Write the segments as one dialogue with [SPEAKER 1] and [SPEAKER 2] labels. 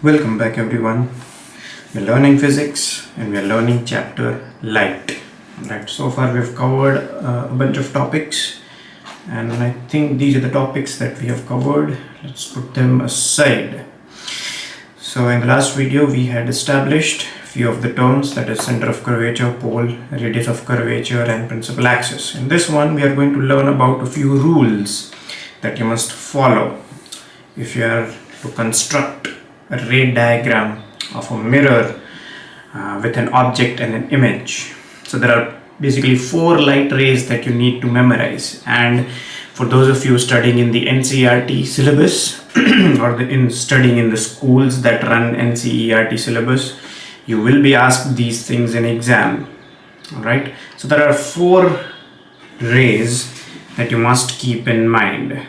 [SPEAKER 1] Welcome back everyone. We're learning physics and we're learning chapter light. Right, so far we've covered a bunch of topics and I think these are the topics that we have covered. Let's put them aside. So in the last video we had established a few of the terms, that is center of curvature, pole, radius of curvature and principal axis. In this one we are going to learn about a few rules that you must follow if you are to construct a ray diagram of a mirror with an object and an image. So there are basically 4 light rays that you need to memorize, and for those of you studying in the NCERT syllabus or studying in the schools that run NCERT syllabus, you will be asked these things in exam. Alright, so there are 4 rays that you must keep in mind.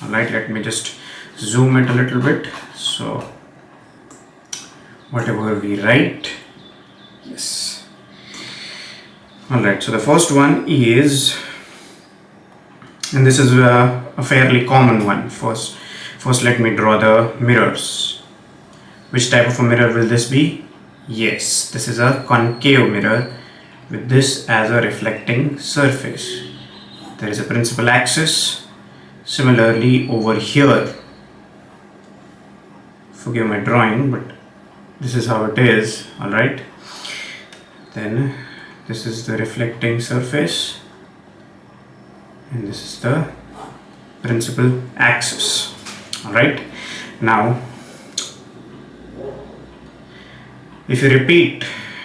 [SPEAKER 1] Alright, let me just zoom it a little bit. So whatever we write, yes. Alright, so the first one is, and this is a fairly common one. First let me draw the mirrors. Which type of a mirror will this be? Yes, this is a concave mirror with this as a reflecting surface. There is a principal axis. Similarly over here, forgive my drawing, but this is how it is. Alright, then this is the reflecting surface and this is the principal axis. Alright, now if you repeat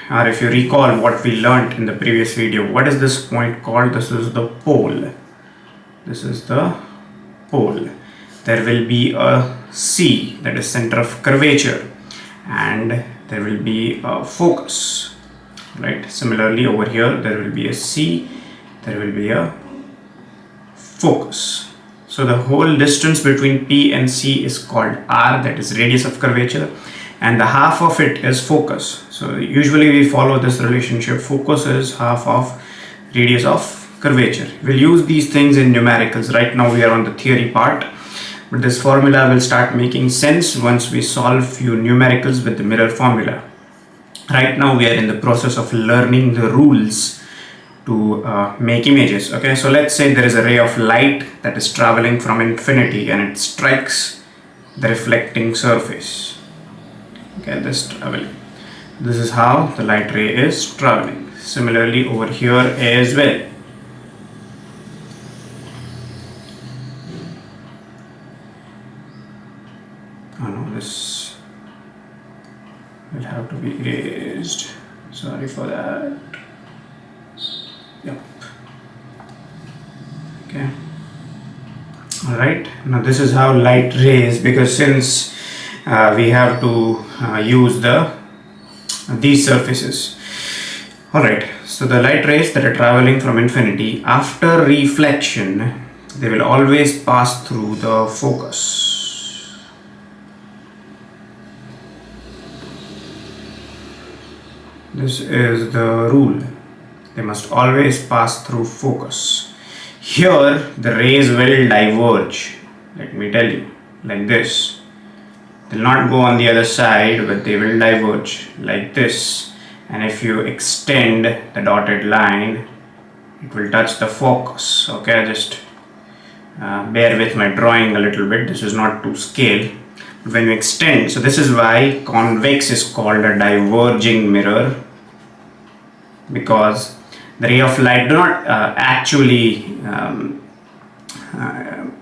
[SPEAKER 1] or if you recall what we learned in the previous video, what is this point called? This is the pole. This is the pole. There will be a C, that is center of curvature, and there will be a focus. Right, similarly over here there will be a C, there will be a focus. So the whole distance between P and C is called R, that is radius of curvature, and the half of it is focus. So usually we follow this relationship. Focus is half of radius of curvature. We'll use these things in numericals. Right now we are on the theory part, but this formula will start making sense once we solve few numericals with the mirror formula. Right now we are in the process of learning the rules to make images. Okay, so let's say there is a ray of light that is traveling from infinity and it strikes the reflecting surface. Okay, this is how the light ray is traveling. Similarly over here as well. Oh no, this will have to be erased. Sorry for that. Yep. Okay. Alright, now this is how light rays, because since we have to use these surfaces. Alright, so the light rays that are traveling from infinity, after reflection, they will always pass through the focus. This is the rule. They must always pass through focus. Here the rays will diverge. Let me tell you, like this. They'll not go on the other side, but they will diverge like this. And if you extend the dotted line, it will touch the focus. Okay, just bear with my drawing a little bit. This is not to scale. But when you extend, so this is why convex is called a diverging mirror, because the ray of light do not actually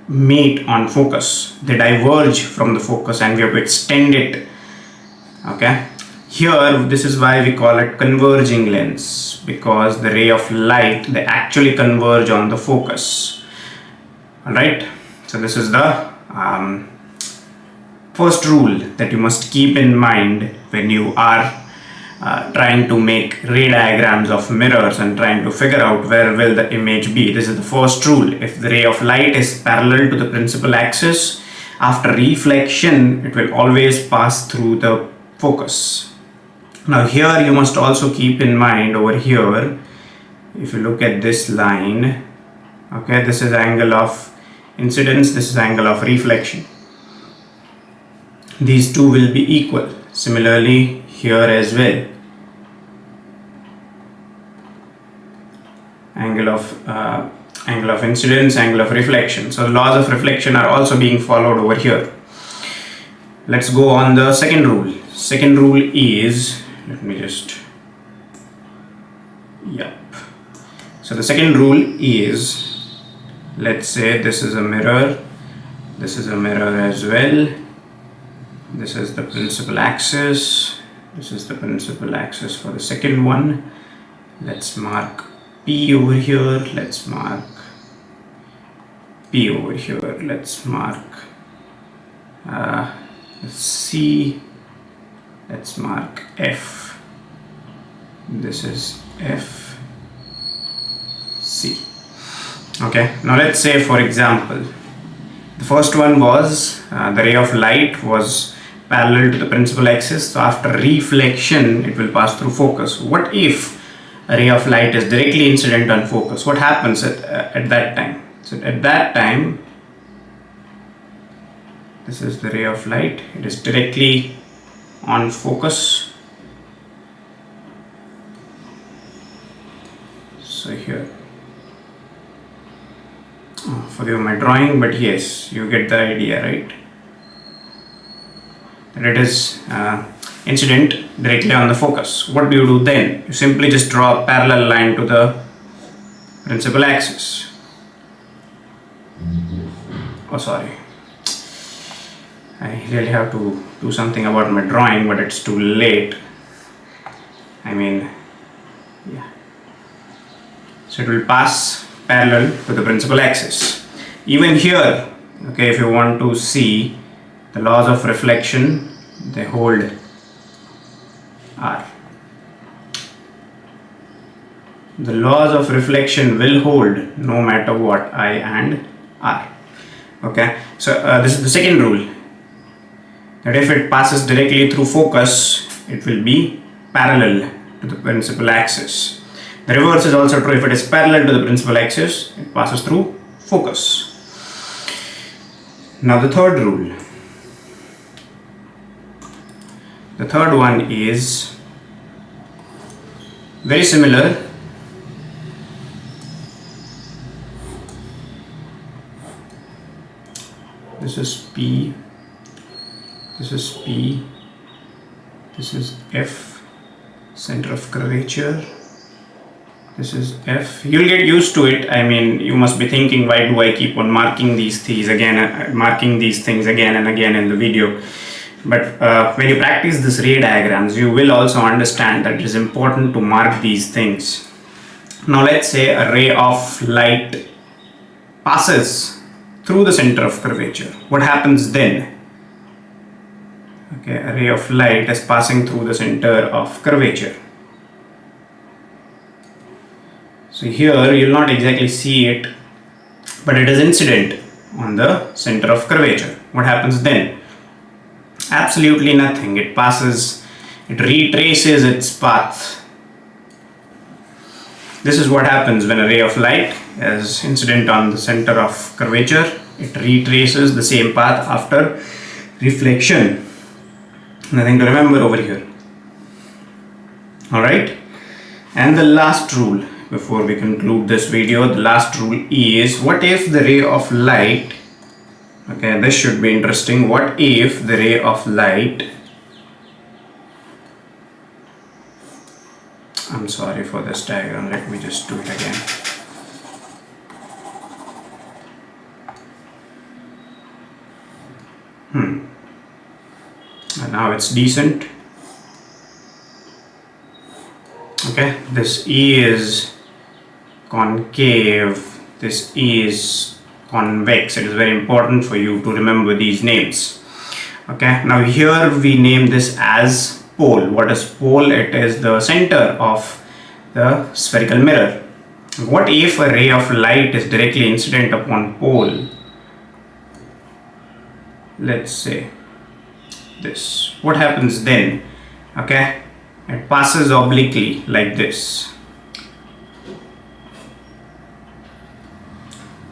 [SPEAKER 1] meet on focus. They diverge from the focus and we have to extend it. Okay, here this is why we call it converging lens, because the ray of light, they actually converge on the focus. Alright, so this is the first rule that you must keep in mind when you are trying to make ray diagrams of mirrors and trying to figure out where will the image be. This is the first rule. If the ray of light is parallel to the principal axis, after reflection it will always pass through the focus. Now here you must also keep in mind over here, if you look at this line, okay, this is angle of incidence, this is angle of reflection. these two will be equal. Similarly here as well, angle of incidence, angle of reflection. So the laws of reflection are also being followed over here. Let's go on the second rule. Second rule is, let me just, so the second rule is, let's say this is a mirror, this is a mirror as well, this is the principal axis, this is the principal axis for the second one. Let's mark P over here, let's mark P over here, let's mark C, let's mark F, this is F, C. Okay, now let's say, for example, the first one was the ray of light was parallel to the principal axis, so after reflection it will pass through focus. What if a ray of light is directly incident on focus? What happens at that time? So at that time, this is the ray of light, it is directly on focus. So here, forgive my drawing, but yes, you get the idea, right? That it is incident directly on the focus. What do you do then? You simply just draw a parallel line to the principal axis. Oh, sorry. I really have to do something about my drawing, but it's too late. I mean, yeah. So it will pass parallel to the principal axis. Even here, okay, if you want to see the laws of reflection, they hold R. The laws of reflection will hold no matter what, I and R. Okay, so this is the second rule, that if it passes directly through focus, it will be parallel to the principal axis. The reverse is also true. If it is parallel to the principal axis, it passes through focus. Now the third rule. The third one is very similar. This is P, this is P, this is F, center of curvature, this is F. You'll get used to it. I mean, you must be thinking, why do I keep on marking these things again and again in the video? But when you practice this ray diagrams, you will also understand that it is important to mark these things. Now let's say a ray of light passes through the center of curvature. What happens then? Okay, a ray of light is passing through the center of curvature. So here you will not exactly see it, but it is incident on the center of curvature. What happens then? Absolutely nothing. It passes, it retraces its path. This is what happens when a ray of light is incident on the center of curvature. It retraces the same path after reflection. Nothing to remember over here. Alright, and the last rule before we conclude this video, the last rule is, what if the ray of light, okay, this should be interesting, what if the ray of light, I'm sorry for this diagram, let me just do it again. And now it's decent. Okay, this E is concave, this E is convex. It is very important for you to remember these names. Okay, now here we name this as pole. What is pole? It is the center of the spherical mirror. What if a ray of light is directly incident upon pole? Let's say this. What happens then? Okay, it passes obliquely like this.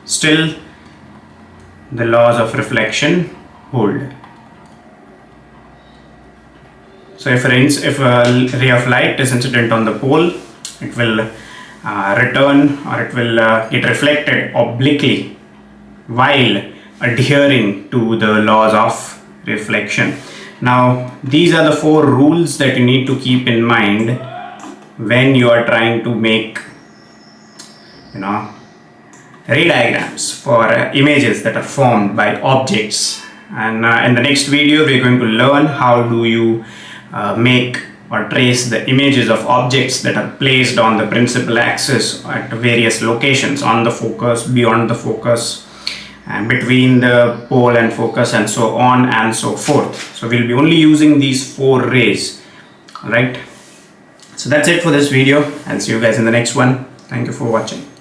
[SPEAKER 1] Still the laws of reflection hold. So if a ray of light is incident on the pole, it will return, or it will get reflected obliquely while adhering to the laws of reflection. Now these are the 4 rules that you need to keep in mind when you are trying to make ray diagrams for images that are formed by objects. And in the next video we are going to learn how do you make or trace the images of objects that are placed on the principal axis at various locations, on the focus, beyond the focus, and between the pole and focus, and so on and so forth. So we'll be only using these 4 rays. Alright, so that's it for this video. I'll see you guys in the next one. Thank you for watching.